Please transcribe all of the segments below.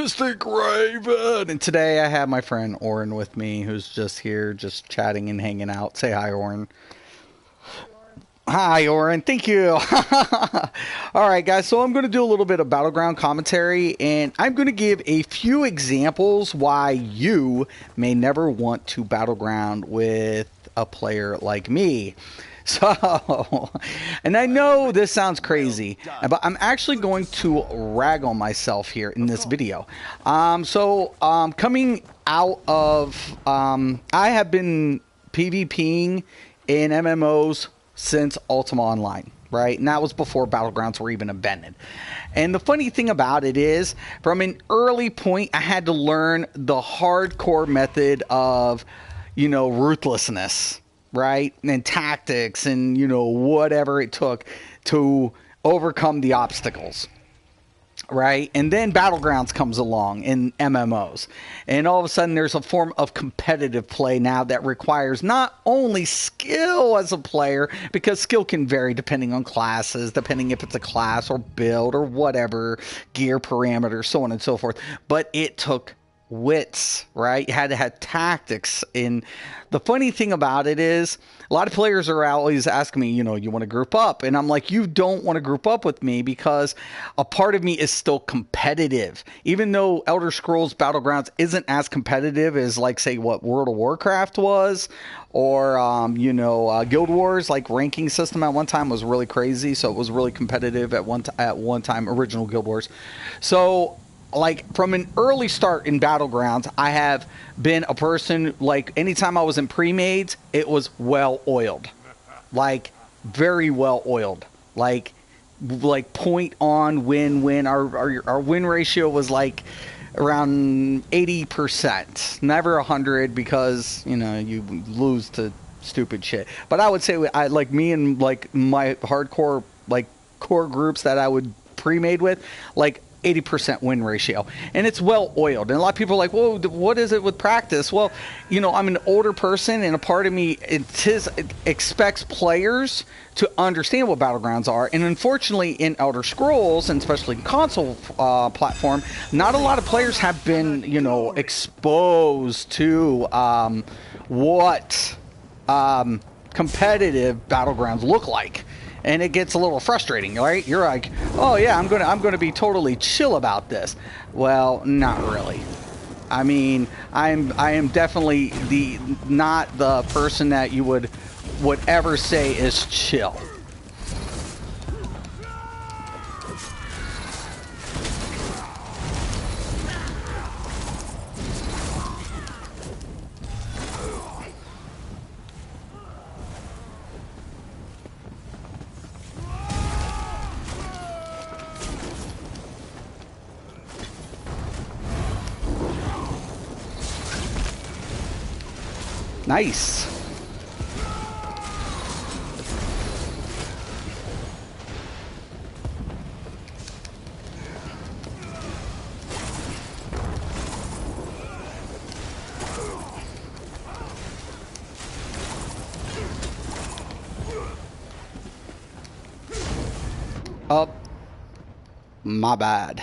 Mysticraven, and today I have my friend Oren with me, who's just here, just chatting and hanging out. Say hi, Oren. Hi, Oren. Thank you. All right, guys. So I'm going to do a little bit of Battleground commentary, and I'm going to give a few examples why you may never want to Battleground with a player like me. So, and I know this sounds crazy, but I'm actually going to rag on myself here in this video. Coming out of, I have been PvPing in MMOs since Ultima Online, right? And that was before Battlegrounds were even invented. And the funny thing about it is, from an early point, I had to learn the hardcore method of, ruthlessness, right? And tactics and, whatever it took to overcome the obstacles. Right? And then Battlegrounds comes along in MMOs. And all of a sudden there's a form of competitive play now that requires not only skill as a player, because skill can vary depending on classes, depending if it's a class or build or whatever, gear parameters, so on and so forth. But it took wits, right? You had to have tactics. And the funny thing about it is, a lot of players are always asking me, you want to group up? And I'm like, you don't want to group up with me because a part of me is still competitive. Even though Elder Scrolls Battlegrounds isn't as competitive as, like, say, what World of Warcraft was, or, Guild Wars, like, ranking system at one time was really crazy. So it was really competitive at one time, original Guild Wars. So, like, from an early start in Battlegrounds, I have been a person, like, anytime I was in pre-mades, it was well-oiled. Like, very well-oiled. Like point on win. Our win ratio was, like, around 80%. Never 100 because, you lose to stupid shit. But I would say, me and, like, my hardcore, like, core groups that I would pre-made with, like, 80% win ratio, and it's well oiled. And a lot of people are like, well, what is it with practice? Well, I'm an older person, and a part of me it expects players to understand what Battlegrounds are. And unfortunately, in Elder Scrolls, and especially in console platform, not a lot of players have been, exposed to what competitive Battlegrounds look like. And it gets a little frustrating, right? You're like, oh yeah, I'm gonna be totally chill about this. Well, not really. I mean, I am definitely not the person that you would ever say is chill. Nice. Oh, my bad.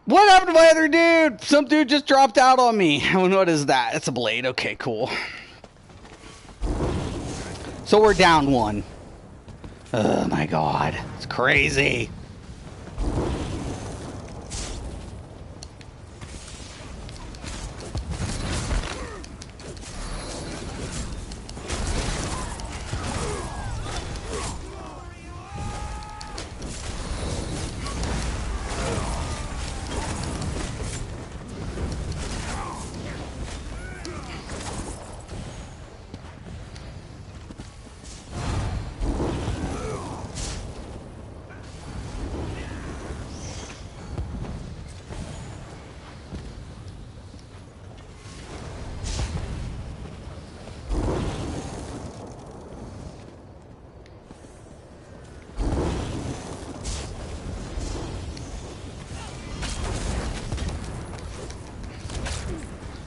What happened to my other dude? Some dude just dropped out on me. What is that? It's a blade. Okay, cool. So we're down one. Oh my god. It's crazy.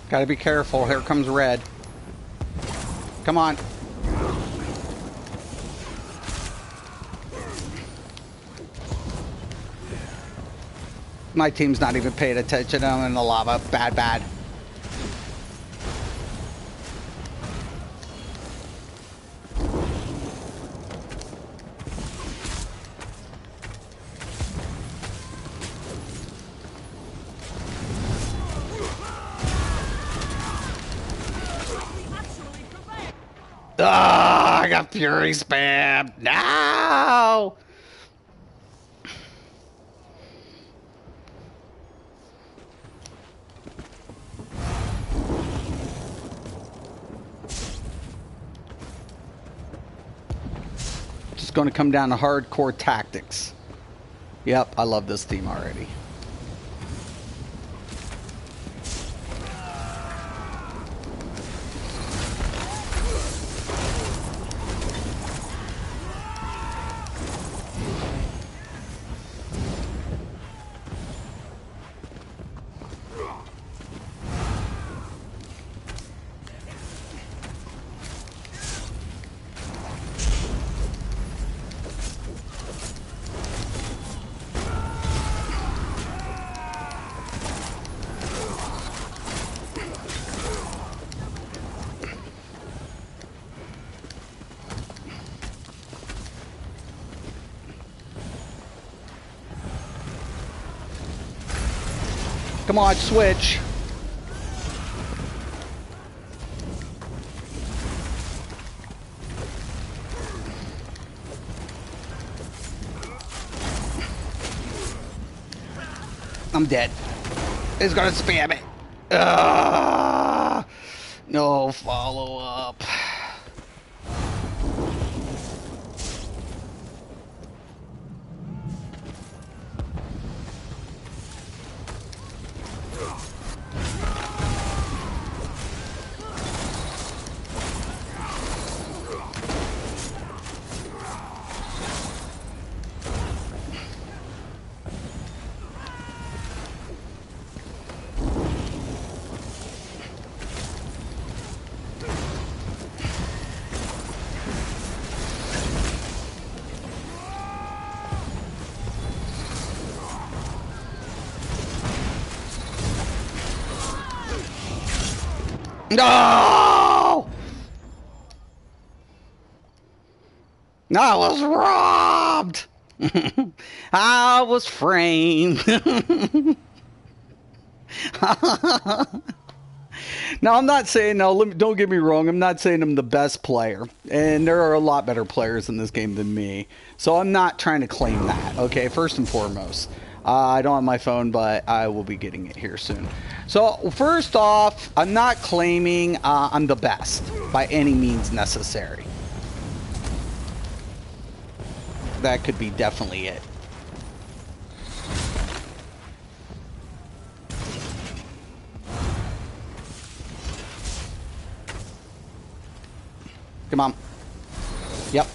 Gotta be careful. Here comes red. Come on. My team's not even paying attention. I'm in the lava. Bad, bad. Ah, I got Fury spam. No! Just going to come down to hardcore tactics. Yep, I love this team already. Come on, switch. I'm dead. It's gonna spam it. No follow up. No! I was robbed! I was framed. Now, I'm not saying, don't get me wrong, I'm not saying I'm the best player. And there are a lot better players in this game than me. So I'm not trying to claim that, okay, first and foremost. I don't have my phone, but I will be getting it here soon. So, first off, I'm not claiming I'm the best by any means necessary. That could be definitely it. Come on. Yep.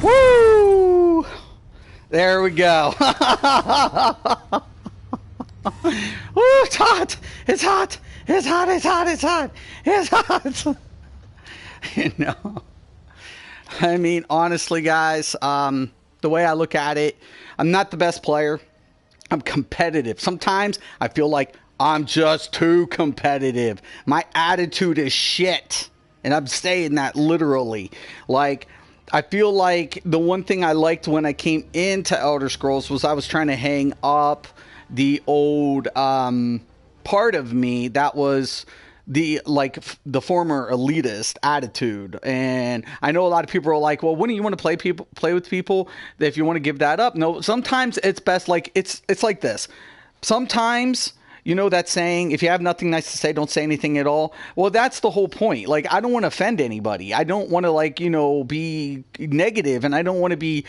Woo! There we go. Ooh, it's hot. It's hot. It's hot, it's hot, it's hot, it's hot. You know? I mean, honestly, guys, the way I look at it, I'm not the best player. I'm competitive. Sometimes I feel like I'm just too competitive. My attitude is shit. And I'm saying that literally. Like, I feel like the one thing I liked when I came into Elder Scrolls was I was trying to hang up the old part of me that was the former elitist attitude. And I know a lot of people are like, well, wouldn't you want to play with people if you want to give that up? No, sometimes it's best, like it's like this. Sometimes, you know that saying, if you have nothing nice to say, don't say anything at all. Well, that's the whole point. Like, I don't want to offend anybody. I don't want to, be negative, and I don't want to be,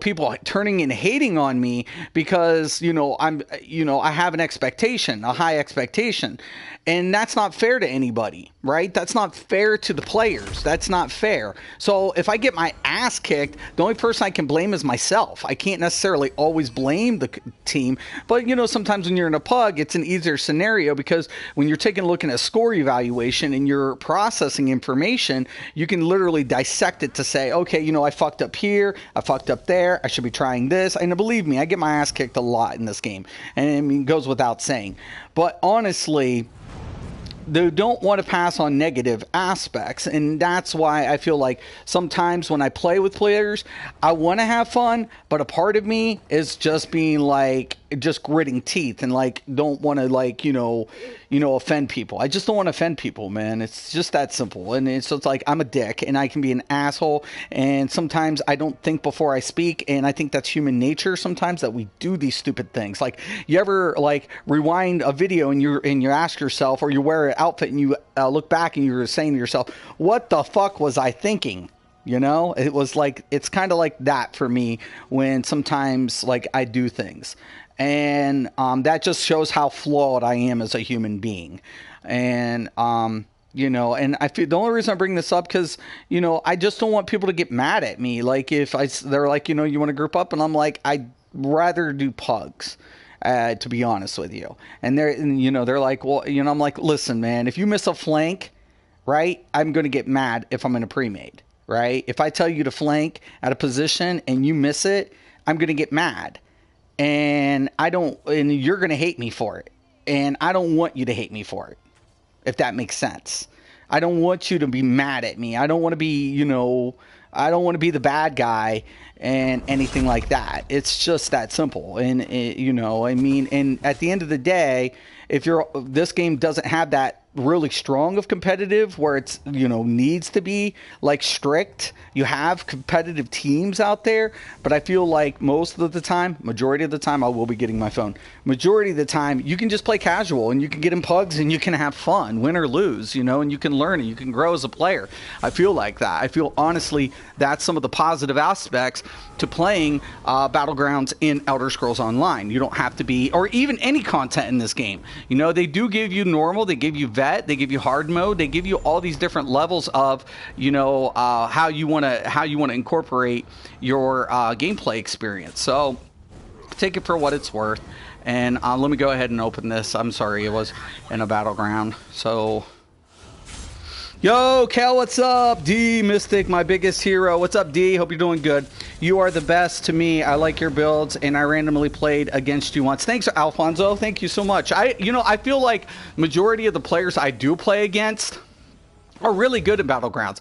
people turning and hating on me because, I have an expectation, a high expectation. And that's not fair to anybody, right? That's not fair to the players. That's not fair. So if I get my ass kicked, the only person I can blame is myself. I can't necessarily always blame the team. But, sometimes when you're in a pug, it's an easier scenario because when you're taking a look at a score evaluation and you're processing information, you can literally dissect it to say, okay, I fucked up here. I fucked up there. I should be trying this. And believe me, I get my ass kicked a lot in this game. And it goes without saying. But honestly, they don't want to pass on negative aspects, and that's why I feel like sometimes when I play with players, I want to have fun, but a part of me is just being like, just gritting teeth and don't want to offend people. I just don't want to offend people, man. It's just that simple. And it's like I'm a dick and I can be an asshole, and sometimes I don't think before I speak, and I think that's human nature sometimes, that we do these stupid things. Like, you ever rewind a video and you ask yourself, or you wear an outfit and you look back and you're saying to yourself, what the fuck was I thinking? It was it's kind of like that for me when sometimes I do things. And that just shows how flawed I am as a human being. And, and I feel the only reason I bring this up because, I just don't want people to get mad at me. Like, if they're like, you want to group up? And I'm like, I'd rather do pugs. To be honest with you. And they're like, well, I'm like, listen, man, if you miss a flank, right, I'm going to get mad if I'm in a pre-made, right? If I tell you to flank at a position and you miss it, I'm going to get mad. And you're going to hate me for it. And I don't want you to hate me for it, if that makes sense. I don't want you to be mad at me. I don't want to be, I don't want to be the bad guy and anything like that. It's just that simple. And, and at the end of the day, if this game doesn't have that really strong of competitive where it's, needs to be strict, you have competitive teams out there, but I feel like most of the time, majority of the time, I will be getting my phone. Majority of the time, you can just play casual and you can get in pugs and you can have fun, win or lose, and you can learn and you can grow as a player. I feel like that. I feel honestly that's some of the positive aspects to playing Battlegrounds in Elder Scrolls Online. You don't have to be, or even any content in this game. They do give you normal, they give you vet, they give you hard mode, they give you all these different levels of, how you want to incorporate your gameplay experience. So take it for what it's worth. And let me go ahead and open this. I'm sorry, it was in a battleground. So, yo, Kel, what's up? D, Mystic, my biggest hero. What's up, D? Hope you're doing good. You are the best to me. I like your builds, and I randomly played against you once. Thanks, Alfonso. Thank you so much. I feel like majority of the players I do play against are really good at Battlegrounds.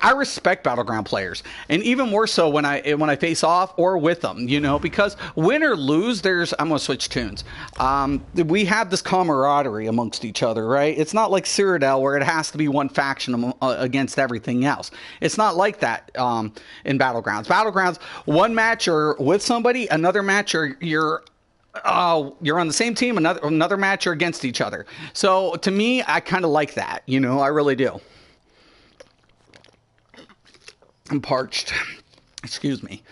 I respect Battleground players, and even more so when I face off or with them, because win or lose, I'm gonna switch tunes. We have this camaraderie amongst each other, right? It's not like Cyrodiil where it has to be one faction against everything else. It's not like that in Battlegrounds. Battlegrounds, one match you're with somebody, another match you're on the same team, another match you're against each other. So to me, I kind of like that, I really do. I'm parched. Excuse me.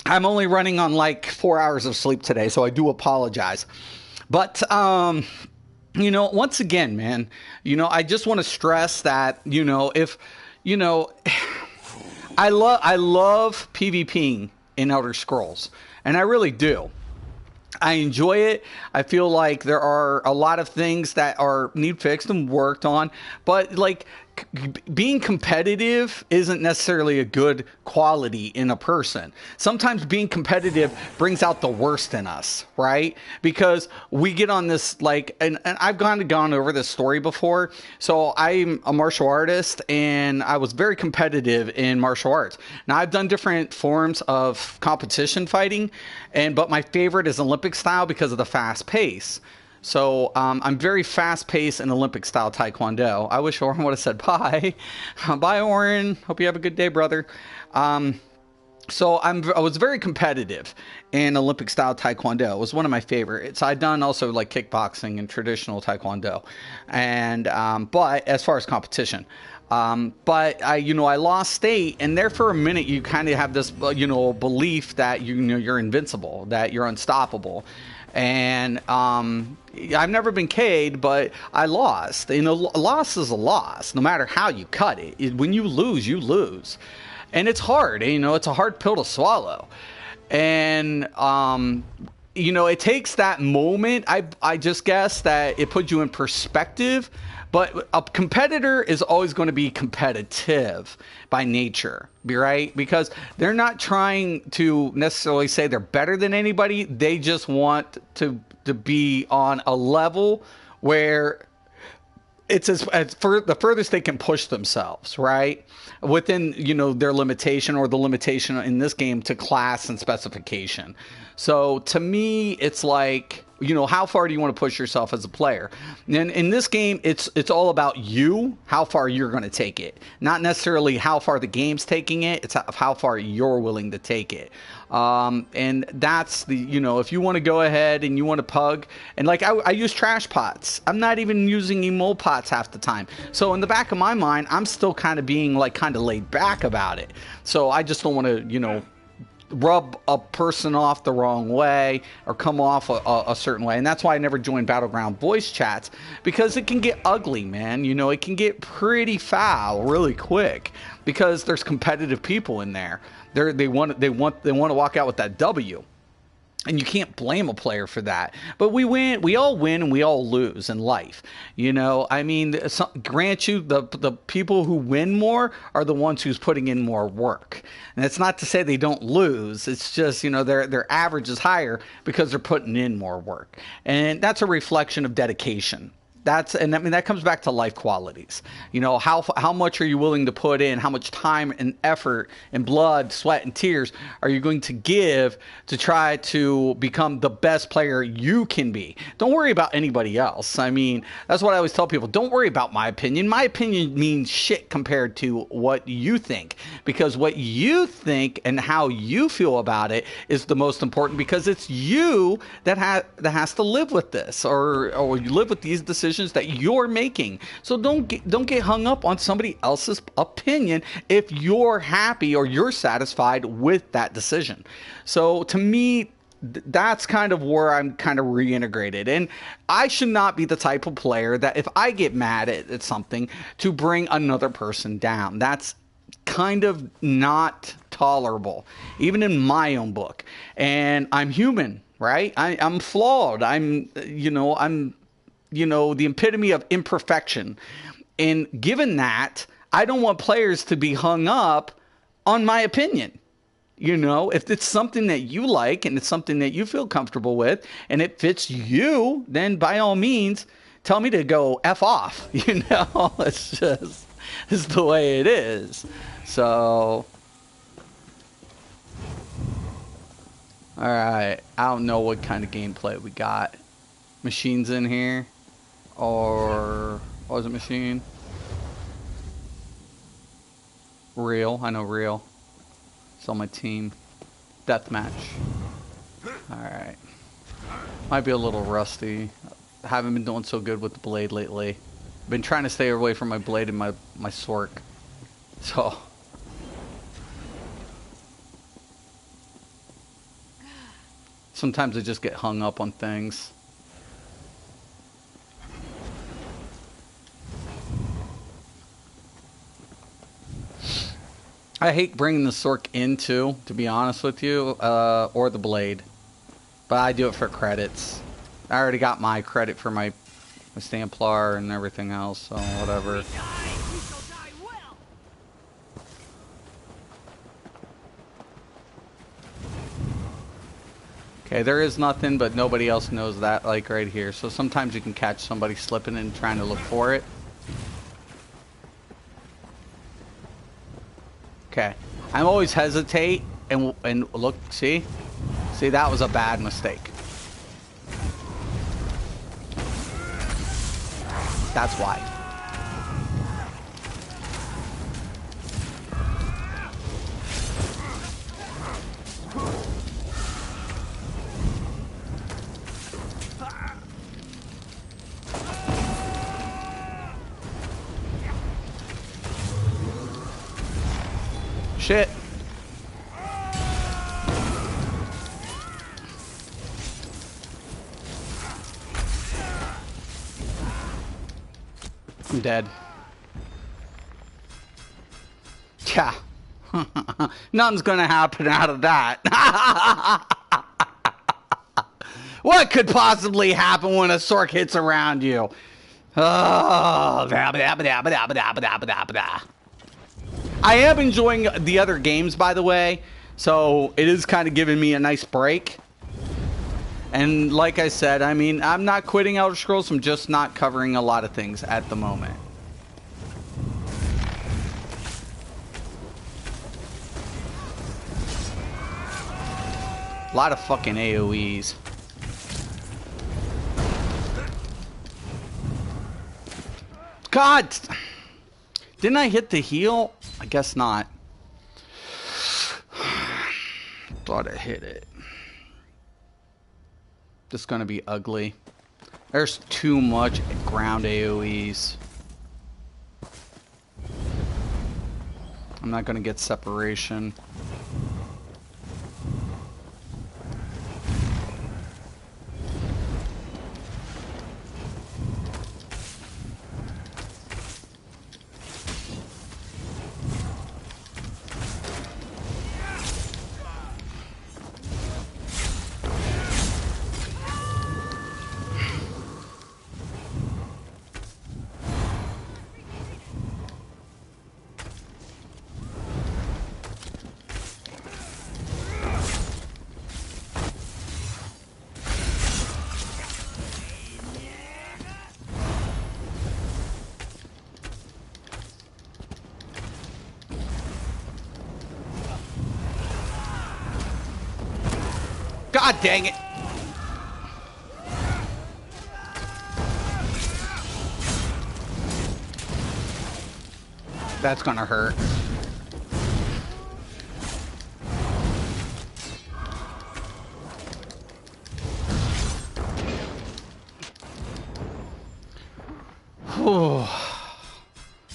I'm only running on 4 hours of sleep today, so I do apologize. But, once again, man, I just want to stress that, if, I love PvPing in Elder Scrolls, and I really do. I enjoy it. I feel like there are a lot of things that need fixed and worked on, but like being competitive isn't necessarily a good quality in a person. Sometimes being competitive brings out the worst in us, right? Because we get on this like, and I've gone over this story before. So I'm a martial artist, and I was very competitive in martial arts. Now I've done different forms of competition fighting, but my favorite is Olympic style because of the fast pace. So I'm very fast-paced in Olympic-style Taekwondo. I wish Oren would have said bye. Bye, Oren. Hope you have a good day, brother. So I was very competitive in Olympic-style Taekwondo. It was one of my favorites. I'd done also like kickboxing and traditional Taekwondo, and but as far as competition. But I lost state, and there for a minute you kind of have this, belief that you're invincible, that you're unstoppable. And I've never been K'd, but I lost. A loss is a loss, no matter how you cut it. When you lose, you lose. And it's hard. It's a hard pill to swallow. And, it takes that moment. I just guess that it puts you in perspective. But a competitor is always going to be competitive by nature, right? Because they're not trying to necessarily say they're better than anybody. They just want to be on a level where it's the furthest they can push themselves, right? Within, their limitation, or the limitation in this game to class and specification. So to me, it's like, how far do you want to push yourself as a player? And in this game, it's all about you, how far you're going to take it. Not necessarily how far the game's taking it. It's how far you're willing to take it. And that's if you want to go ahead and you want to pug, and like I use trash pots. I'm not even using emul pots half the time. So in the back of my mind, I'm still kind of being like kind of laid back about it. So I just don't want to, rub a person off the wrong way or come off a certain way. And that's why I never joined Battleground voice chats, because it can get ugly, man. It can get pretty foul really quick because there's competitive people in there. They want to walk out with that W. And you can't blame a player for that. But we all win, and we all lose in life. Grant you, the people who win more are the ones who's putting in more work. And it's not to say they don't lose. It's just, their average is higher because they're putting in more work. And that's a reflection of dedication. That comes back to life qualities. How much are you willing to put in? How much time and effort and blood, sweat, and tears are you going to give to try to become the best player you can be? Don't worry about anybody else. That's what I always tell people. Don't worry about my opinion. My opinion means shit compared to what you think, because what you think and how you feel about it is the most important, because it's you that has to live with this, or you live with these decisions that you're making. So don't get hung up on somebody else's opinion if you're happy or you're satisfied with that decision. So to me, that's kind of where I'm kind of reintegrated. And I should not be the type of player that if I get mad at something to bring another person down. That's kind of not tolerable, even in my own book. And I'm human, right? I'm flawed. I'm the epitome of imperfection. And given that, I don't want players to be hung up on my opinion. If it's something that you like and it's something that you feel comfortable with and it fits you, then by all means, tell me to go F off. It's the way it is. So, all right. I don't know what kind of gameplay we got. Machines in here. Or what was it, machine? Real, I know real. It's on my team. Deathmatch. Alright. Might be a little rusty. I haven't been doing so good with the blade lately. Been trying to stay away from my blade and my sork. So sometimes I just get hung up on things. I hate bringing the sork into, to be honest with you, or the blade. But I do it for credits. I already got my credit for my Stamplar and everything else, so whatever. Okay, there is nothing, but nobody else knows that, like right here. So sometimes you can catch somebody slipping and trying to look for it. Okay, I'm always hesitate and look, see, that was a bad mistake. That's why. Shit. I'm dead. Yeah. Nothing's gonna happen out of that. What could possibly happen when a sork hits around you? Oh. I am enjoying the other games, by the way, so it is kind of giving me a nice break. And like I said, I mean, I'm not quitting Elder Scrolls, I'm just not covering a lot of things at the moment. A lot of fucking AoEs. God! Didn't I hit the heal? I guess not. Thought I hit it. This is gonna be ugly. There's too much ground AoEs. I'm not gonna get separation. God dang it! That's gonna hurt. Whew.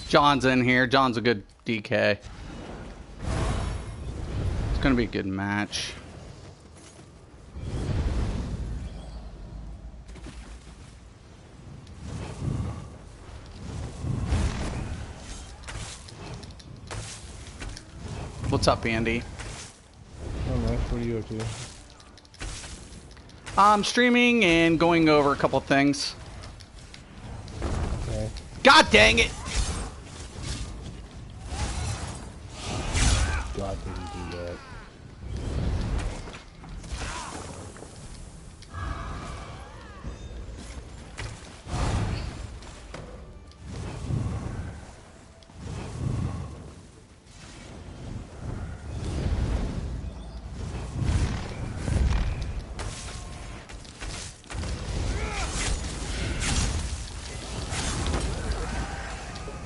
John's in here. John's a good DK. It's gonna be a good match. What's up, Andy? Alright, what are you up to? I'm streaming and going over a couple things. Okay. God dang it! God didn't do that.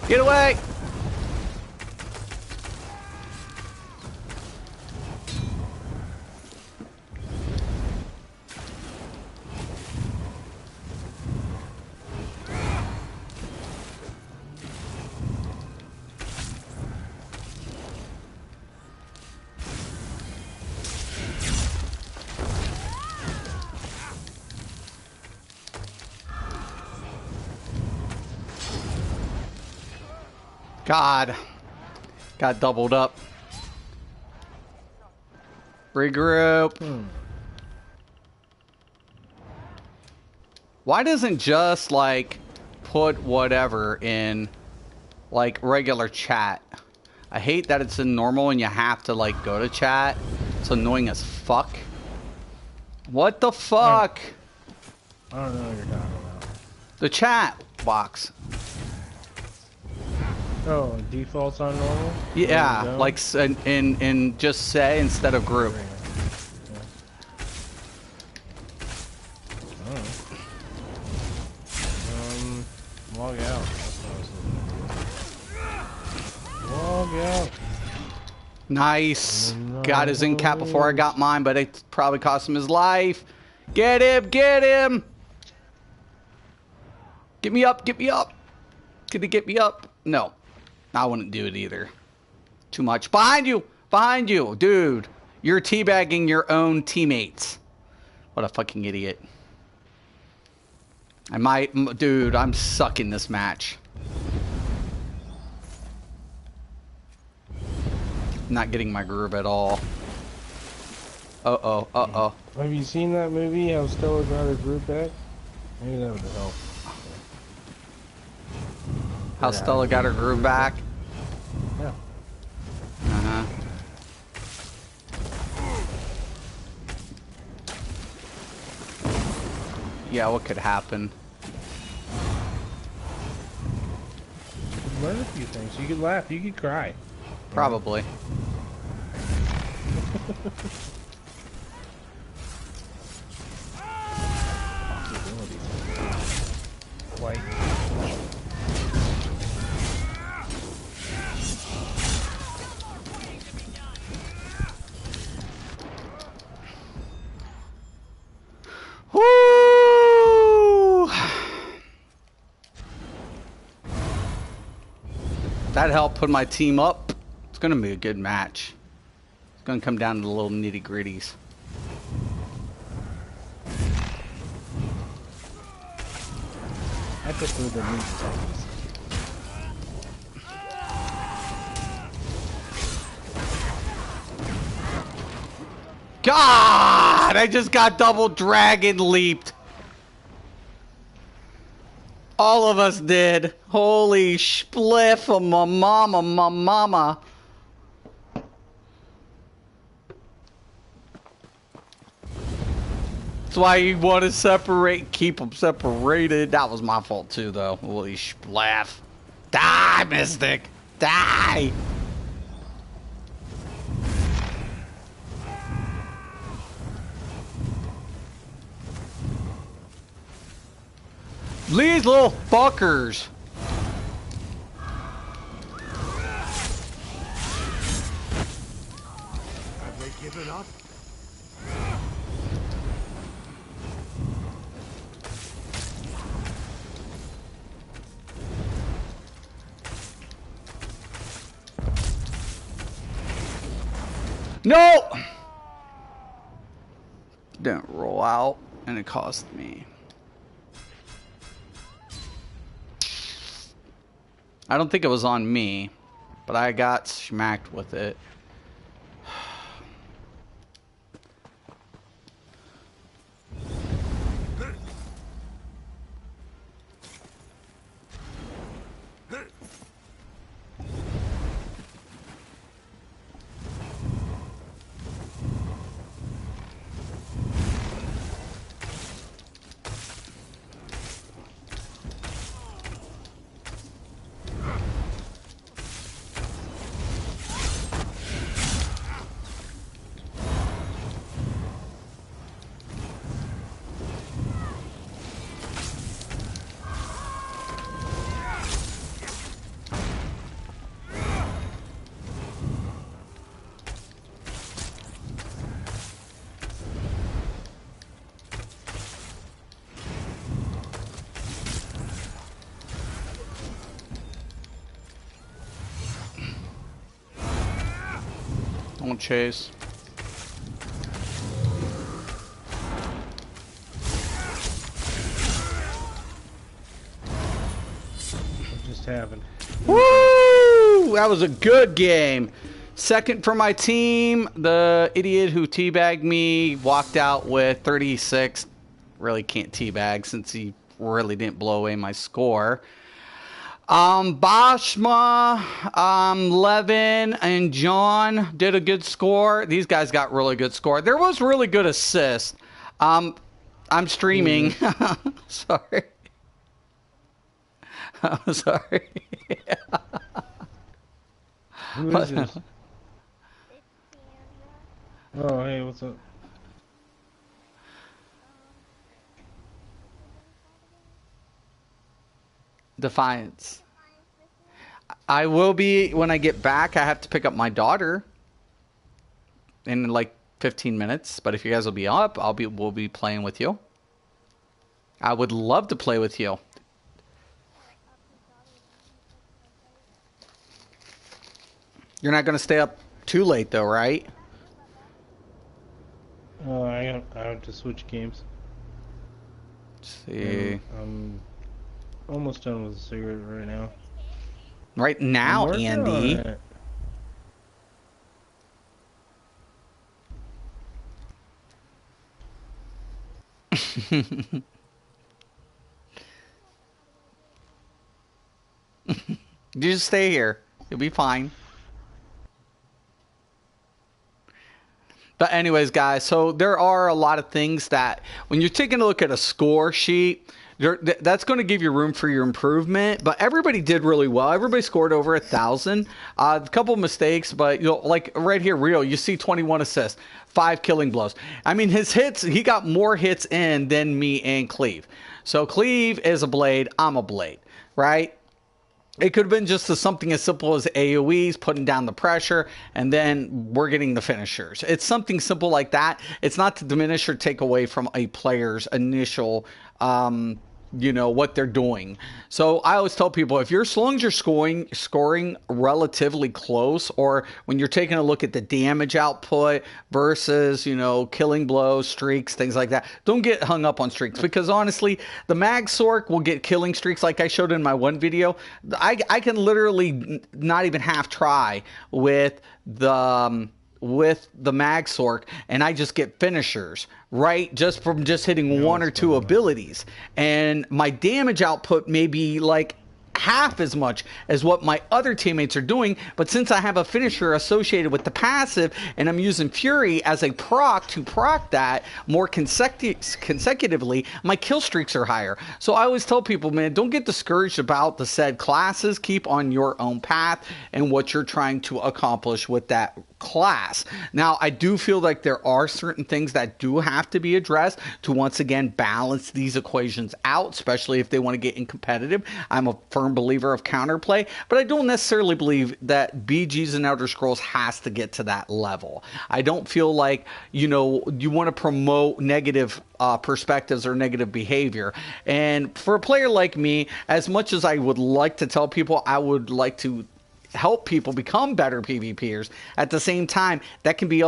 Get away! God. Got doubled up. Regroup. Why doesn't just, like, put whatever in, like, regular chat? I hate that it's in normal and you have to, like, go to chat. It's annoying as fuck. What the fuck? I don't know what you're talking about. The chat box. Oh, defaults on normal? Yeah, like in just say instead of group. Yeah. Log out. That's what I was looking at. Log out. Nice. Got his in cap before I got mine, but it probably cost him his life. Get him! Get him! Get me up! Get me up! Can he get me up? No. I wouldn't do it either. Too much. Behind you! Behind you! Dude, you're teabagging your own teammates. What a fucking idiot. I might... Dude, I'm sucking this match. Not getting my groove at all. Uh-oh, uh-oh. Have you seen that movie, How Stella Got Her Group Back? Maybe that would help. How Stella got her groove back? Yeah. Uh-huh. Yeah, what could happen? You could learn a few things. You could laugh. You could cry. Probably. White. Woo! That helped put my team up. It's going to be a good match. It's going to come down to the little nitty-gritties. I prefer the meat zombies. God! I just got double dragon leaped. All of us did. Holy spliff, my mama, my mama. That's why you want to separate, keep them separated. That was my fault too, though. Holy spliff. Die, Mystic. Die. These little fuckers. Have they given up? No! Didn't roll out, and it cost me. I don't think it was on me, but I got smacked with it. Don't chase. What just happened? Woo! That was a good game. Second for my team. The idiot who teabagged me walked out with 36 really can't teabag since he really didn't blow away my score. Bashma, Levin, and John did a good score. These guys got really good score. There was really good assists. I'm streaming. Sorry. I'm sorry. Who is this? Oh, hey, what's up? Defiance. I will be when I get back. I have to pick up my daughter in like 15 minutes. But if you guys will be up, we'll be playing with you. I would love to play with you. You're not going to stay up too late though, right? I have to switch games. Let's see. I'm almost done with the cigarette right now. Right now, Andy. You just stay here. You'll be fine. But anyways, guys, so there are a lot of things that when you're taking a look at a score sheet, that's going to give you room for your improvement. But everybody did really well. Everybody scored over 1,000. A couple of mistakes, but like right here, Rio, you see 21 assists, 5 killing blows. I mean, his hits, he got more hits in than me and Cleve. So Cleve is a blade, I'm a blade, right? It could have been just something as simple as AoEs, putting down the pressure, and then we're getting the finishers. It's something simple like that. It's not to diminish or take away from a player's initial, what they're doing. So I always tell people, if you're, as long as you're scoring relatively close, or when you're taking a look at the damage output versus, killing blows, streaks, things like that, don't get hung up on streaks, because honestly, the mag sork will get killing streaks like I showed in my one video. I can literally not even half try with the mag sork, and I just get finishers, right? Just from just hitting one or two abilities. And my damage output may be like half as much as what my other teammates are doing, but since I have a finisher associated with the passive and I'm using Fury as a proc to proc that more consecutively, my kill streaks are higher. So I always tell people, man, don't get discouraged about the said classes. Keep on your own path and what you're trying to accomplish with that class. Now, I do feel like there are certain things that do have to be addressed to once again balance these equations out, especially if they want to get in competitive. I'm a firm believer of counterplay, but I don't necessarily believe that BGs and Elder Scrolls has to get to that level. I don't feel like, you want to promote negative perspectives or negative behavior. And for a player like me, as much as I would like to tell people I would like to help people become better PvPers, at the same time, that can be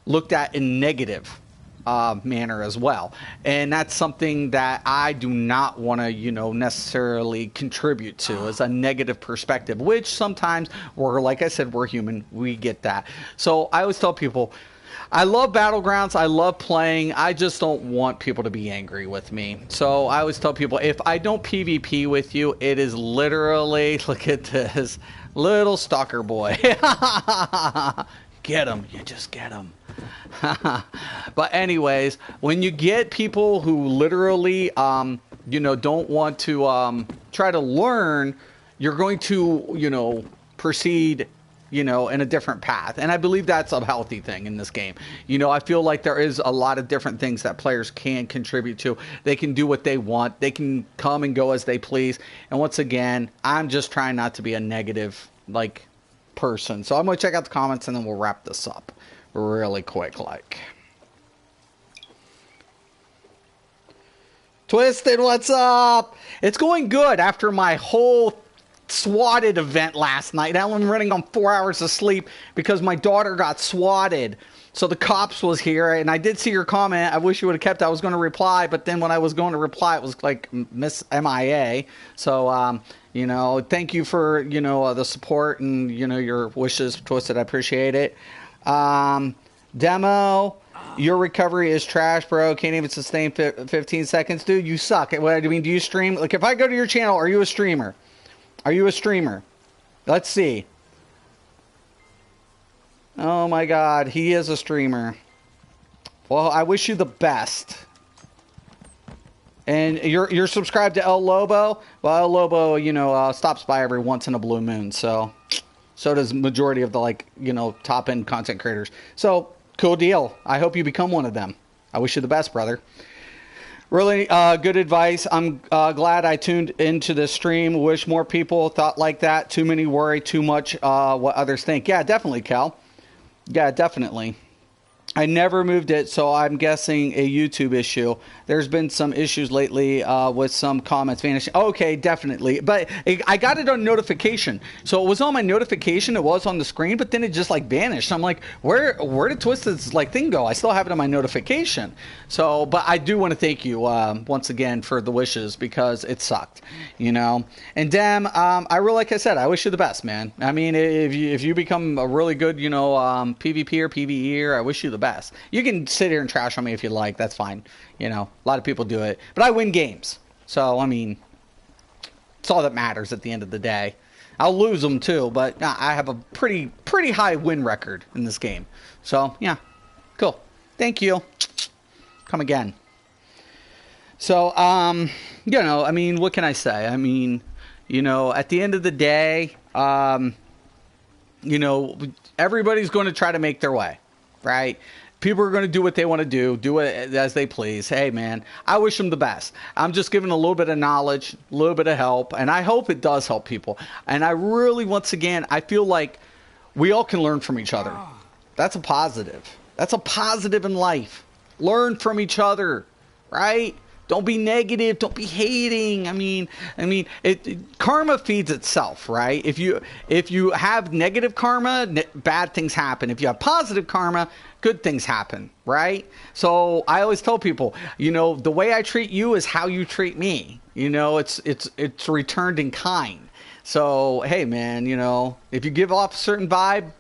looked at in negative manner as well. And that's something that I do not want to, necessarily contribute to as a negative perspective, which sometimes like I said, we're human. We get that. So I always tell people, I love Battlegrounds. I love playing. I just don't want people to be angry with me. So I always tell people, if I don't PvP with you, it is literally, look at this, little stalker boy. Get him. You just get him. But anyways, when you get people who literally, don't want to try to learn, you're going to, proceed in a different path. And I believe that's a healthy thing in this game. I feel like there is a lot of different things that players can contribute to. They can do what they want. They can come and go as they please. And once again, I'm just trying not to be a negative, person. So I'm going to check out the comments and then we'll wrap this up really quick, Twisted, what's up? It's going good after my whole swatted event last night. Now I'm running on 4 hours of sleep because my daughter got swatted. So the cops was here, and I did see your comment. I wish you would have kept it. I was going to reply, but then when I was going to reply, it was like Miss MIA. So, thank you for, the support and, your wishes, Twisted. I appreciate it. Demo. Your recovery is trash, bro. Can't even sustain 15 seconds. Dude, you suck. What I mean, do you stream? Like, if I go to your channel, are you a streamer? Are you a streamer? Let's see. Oh, my God. He is a streamer. Well, I wish you the best. And you're subscribed to El Lobo? Well, El Lobo, you know, stops by every once in a blue moon. So does majority of the, like, you know, top-end content creators. So, cool deal. I hope you become one of them. I wish you the best, brother. Really good advice. I'm glad I tuned into this stream. Wish more people thought like that. Too many worry too much what others think. Yeah, definitely, Cal. Yeah, definitely. I never moved it, so I'm guessing a YouTube issue. There's been some issues lately with some comments vanishing. Okay, definitely. But I got it on notification. So it was on my notification. It was on the screen, but then it just like vanished. I'm like, where did Twisted's like thing go? I still have it on my notification. So, but I do want to thank you once again for the wishes because it sucked, you know. And Dem, I really, like I said, I wish you the best, man. I mean, if you become a really good, you know, PvPer, PvEer, I wish you the best. You can sit here and trash on me if you like. That's fine. You know, a lot of people do it. But I win games. So, I mean, it's all that matters at the end of the day. I'll lose them too, but I have a pretty high win record in this game. So, yeah. Cool. Thank you. Come again. So, you know, I mean, what can I say? I mean, you know, at the end of the day, you know, everybody's going to try to make their way, right? People are going to do what they want to do it as they please. Hey, man, I wish them the best. I'm just giving a little bit of knowledge, a little bit of help, and I hope it does help people. And I really, once again, I feel like we all can learn from each other. That's a positive. That's a positive in life. Learn from each other, right? Don't be negative. Don't be hating. I mean, karma feeds itself, right? If you have negative karma, bad things happen. If you have positive karma, good things happen, right? So I always tell people, you know, the way I treat you is how you treat me. You know, it's returned in kind. So hey, man, you know, if you give off a certain vibe,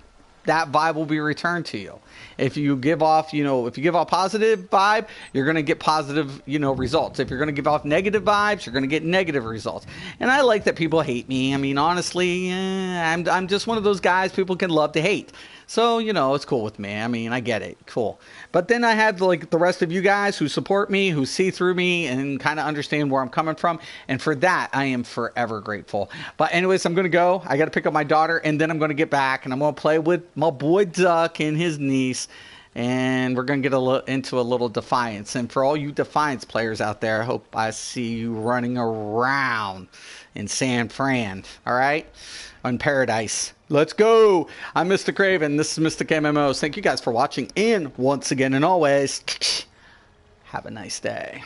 that vibe will be returned to you. If you give off, you know, if you give off positive vibe, you're going to get positive, you know, results. If you're going to give off negative vibes, you're going to get negative results. And I like that people hate me. I mean, honestly, I'm just one of those guys people can love to hate. So, you know, it's cool with me. I mean, I get it. Cool. But then I have, like, the rest of you guys who support me, who see through me, and kind of understand where I'm coming from. And for that, I am forever grateful. But anyways, I'm going to go. I got to pick up my daughter, and then I'm going to get back, and I'm going to play with my boy Duck and his niece. And we're going to get into a little Defiance. And for all you Defiance players out there, I hope I see you running around in San Fran. All right? On Paradise. Let's go. I'm Mysticraven. This is Mystic MMOs. Thank you guys for watching. And once again and always, have a nice day.